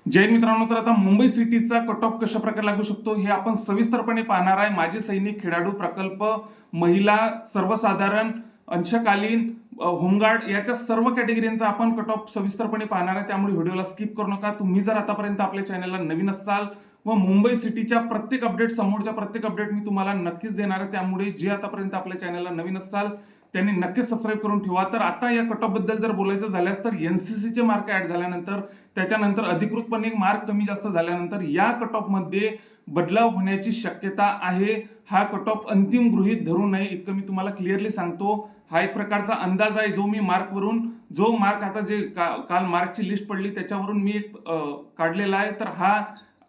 जय मित्रांनो, तर आता मुंबई सिटीचा कट ऑफ कशा प्रकारे लागू शकतो हे आपण सविस्तरपणे पाहणार आहे। माजी सैनिक, खेळाडू, प्रकल्प, महिला, सर्वसाधारण, अंशकालीन, होमगार्ड याच्या सर्व कॅटेगरीचा आपण कट ऑफ सविस्तरपणे पाहणार आहे। त्यामुळे व्हिडिओला स्किप करू नका। तुम्ही जर आतापर्यंत आपल्या चॅनलला नवीन असाल व मुंबई सिटीच्या प्रत्येक अपडेट, समोरच्या प्रत्येक अपडेट मी तुम्हाला नक्कीच देणार आहे। त्यामुळे जे आतापर्यंत आपल्या चॅनलला नवीन असाल त्यांनी नक्कीच सबस्क्राईब करून ठेवा। तर आता या कट ऑफ बद्दल जर बोलायचं झाल्यास तर एनसीसीचे मार्क ऍड झाल्यानंतर, त्याच्यानंतर अधिकृतपणे मार्क कमी जास्त झाल्यानंतर या कट ऑफ मध्ये बदलाव होण्याची शक्यता आहे। हा कट ऑफ अंतिम गृहीत धरू नये इतकं मी तुम्हाला क्लिअरली सांगतो। हा एक प्रकारचा अंदाज आहे जो मी मार्कवरून, जो मार्क आता जे काल मार्कची लिस्ट पडली त्याच्यावरून मी काढलेला आहे। तर हा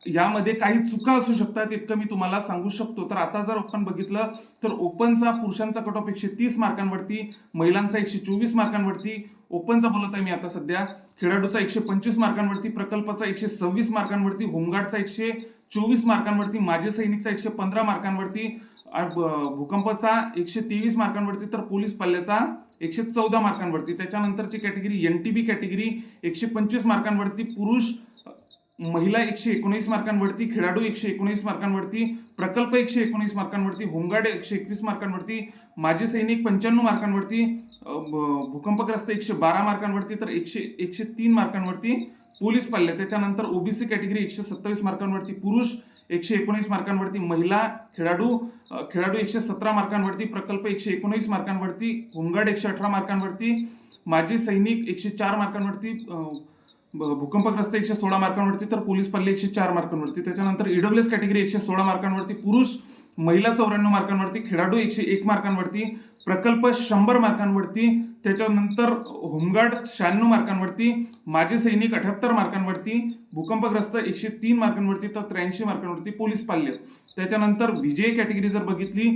यामध्ये काही चुका असू शकतात इतकं मी तुम्हाला सांगू शकतो। तर आता जर आपण बघितलं तर ओपनचा पुरुषांचा कट ऑफ 130 मार्कांवरती, महिलांचा 124 मार्कांवरती, ओपनचा बोलत आहे मी आता सध्या, खेळाडूचा 125 मार्कांवरती, प्रकल्पाचा 126 मार्कांवरती, होमगार्डचा 124 मार्कांवरती, माजी सैनिकचा 115 मार्कांवरती, भूकंपाचा 123 मार्कांवरती, तर पोलीस पल्ल्याचा 114 मार्कांवरती। त्याच्यानंतरची कॅटेगरी एनटीबी कॅटेगरी 125 मार्कांवरती, पुरुष महिला 119 मार्कांवरती, खेळाडू 119 मार्कांवरती, प्रकल्प 119 मार्कांवरती, होमगार्ड 121 मार्कांवरती, माजी सैनिक 95 मार्कांवरती, भूकंपग्रस्त 112 मार्कांवरती, तर 103 मार्कांवरती पोलीस पल्ले। त्याच्यानंतर ओबीसी कॅटेगरी 127 मार्कांवरती, पुरुष 119 मार्कांवरती, महिला खेळाडू 117 मार्कांवरती, प्रकल्प 119 मार्कांवरती, होमगार्ड 118 मार्कांवरती, माजी सैनिक 104 मार्कांवरती, भूकंपग्रस्त 116 मार्कांवरती, तर पोलीस पल्ले 104 मार्कांवरती। त्याच्यानंतर ईडब्ल्यूएस कॅटेगरी 116 मार्कांवरती, पुरुष महिला 94 मार्कांवरती, खेळाडू 101 मार्कांवरती, प्रकल्प 100 मार्कांवरती, त्याच्यानंतर होमगार्ड 96 मार्कांवरती, माजी सैनिक 78 मार्कांवरती, भूकंपग्रस्त 103 मार्कांवरती, तर 83 मार्कांवरती पोलीस पाल्य। त्याच्यानंतर विजय कॅटेगरी जर बघितली,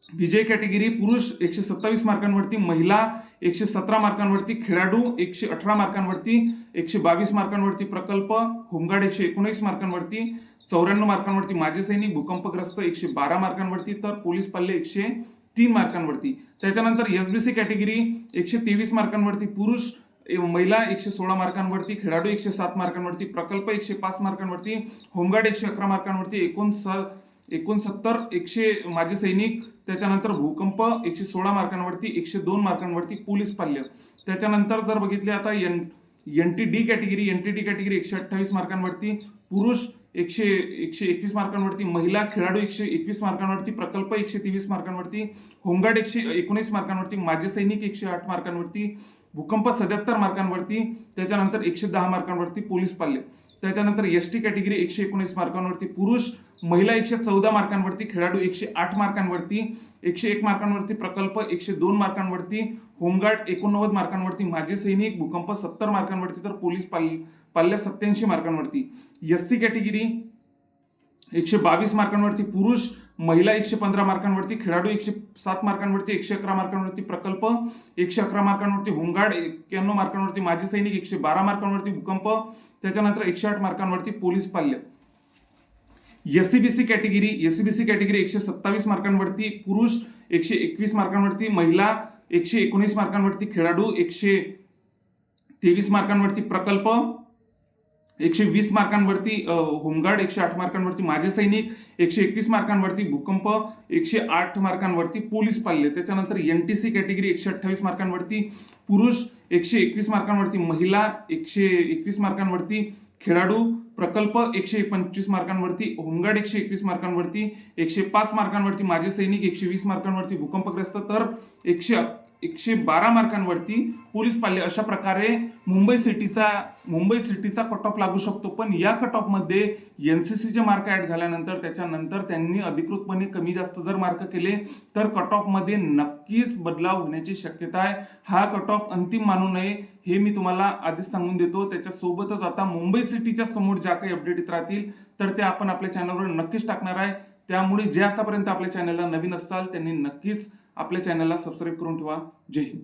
विजय कॅटेगरी पुरुष 127 मार्कांवरती, महिला 117 मार्कांवरती, खेळाडू 118 मार्कांवरती, 122 मार्कांवरती, प्रकल्प, होमगार्ड 119 मार्कांवरती, 94 मार्कांवरती, माजी सैनिक, भूकंपग्रस्त 112 मार्कांवरती, तर पोलीस पल्ले 103 मार्कांवरती। त्याच्यानंतर एसबीसी कॅटेगरी 123 मार्कांवरती, पुरुष महिला 116 मार्कांवरती, खेळाडू 107 मार्कांवरती, प्रकल्प 105 मार्कांवरती, होमगार्ड 111 मार्कांवरती, 69 माजी सैनिक, त्याच्यानंतर भूकंप 116 मार्कांवरती, 102 मार्कांवरती पोलीस पाल्य। त्याच्यानंतर जर बघितले आता एनटीडी कॅटेगरी 128 मार्कांवरती, पुरुष 121 मार्कांवरती, महिला खेळाडू 121 मार्कांवरती, प्रकल्प 123 मार्कांवरती, होमगार्ड 119 मार्कांवरती, माजी सैनिक 108 मार्कांवरती, भूकंप 77 मार्कांवरती, त्याच्यानंतर 110 मार्कांवरती पोलीस पाल्य। त्याच्यानंतर एसटी कॅटेगरी 119 मार्कांवरती, पुरुष महिला 114 मार्कांवरती, खेळाडू 108 मार्कांवरती, 101 मार्कांवरती, प्रकल्प 102 मार्कांवरती, होमगार्ड 89 मार्कांवरती, माजी सैनिक, भूकंप 70 मार्कांवरती, तर पोलीस पाल्य 87 मार्कांवरती। एससी कॅटेगरी 122 मार्कांवरती, पुरुष महिला 115 मार्कांवरती, खेळाडू 107 मार्कांवरती, 111 मार्कांवरती, प्रकल्प 111 मार्कांवरती, होमगार्ड 91 मार्कांवरती, माजी सैनिक 112 मार्कांवरती, भूकंप, त्याच्यानंतर 108 मार्कांवरती पोलीस पाल्य। एससीबीसी कॅटेगरी 127 मार्कांवरती, पुरुष 121 मार्कांवरती, महिला 119 मार्कांवरती, खेळाडू 123 मार्कांवरती, प्रकल्प 120 मार्कांवरती, होमगार्ड 108 मार्कांवरती, माजी सैनिक 121 मार्कांवरती, भूकंप 108 मार्कांवरती पोलीस पाल्य। त्याच्यानंतर एनटीसी कॅटेगरी 128 मार्कांवरती, पुरुष 121 मार्कांवरती, महिला 121 मार्कांवरती, खेळाडू, प्रकल्प 125 मार्कांवरती, होमगार्ड 121 मार्कांवरती, 105 मार्कांवरती, माजी सैनिक 120 मार्कांवरती, भूकंपग्रस्त तर 112 मार्कांवरती पोलीस पाल्य। अशा प्रकारे मुंबई सिटीचा कट ऑफ लागू शकतो। पण या कट ऑफ मध्ये एनसीसीचे मार्क ऍड झाल्यानंतर, त्याच्यानंतर त्यांनी अधिकृतपणे कमी जास्त जर मार्क केले तर कट ऑफ मध्ये नक्कीच बदलाव होण्याची शक्यता आहे। हा कट ऑफ अंतिम मानू नये हे मी तुम्हाला आधीच सांगून देतो। त्याच्यासोबतच आता मुंबई सिटीच्या समोर ज्या काही अपडेट येत राहतील तर ते आपण आपल्या चॅनलवर नक्कीच टाकणार आहे। त्यामुळे जे आतापर्यंत आपल्या चॅनलला नवीन असाल त्यांनी नक्कीच आपल्या चॅनलला सबस्क्राईब करून ठेवा। जय हिंद।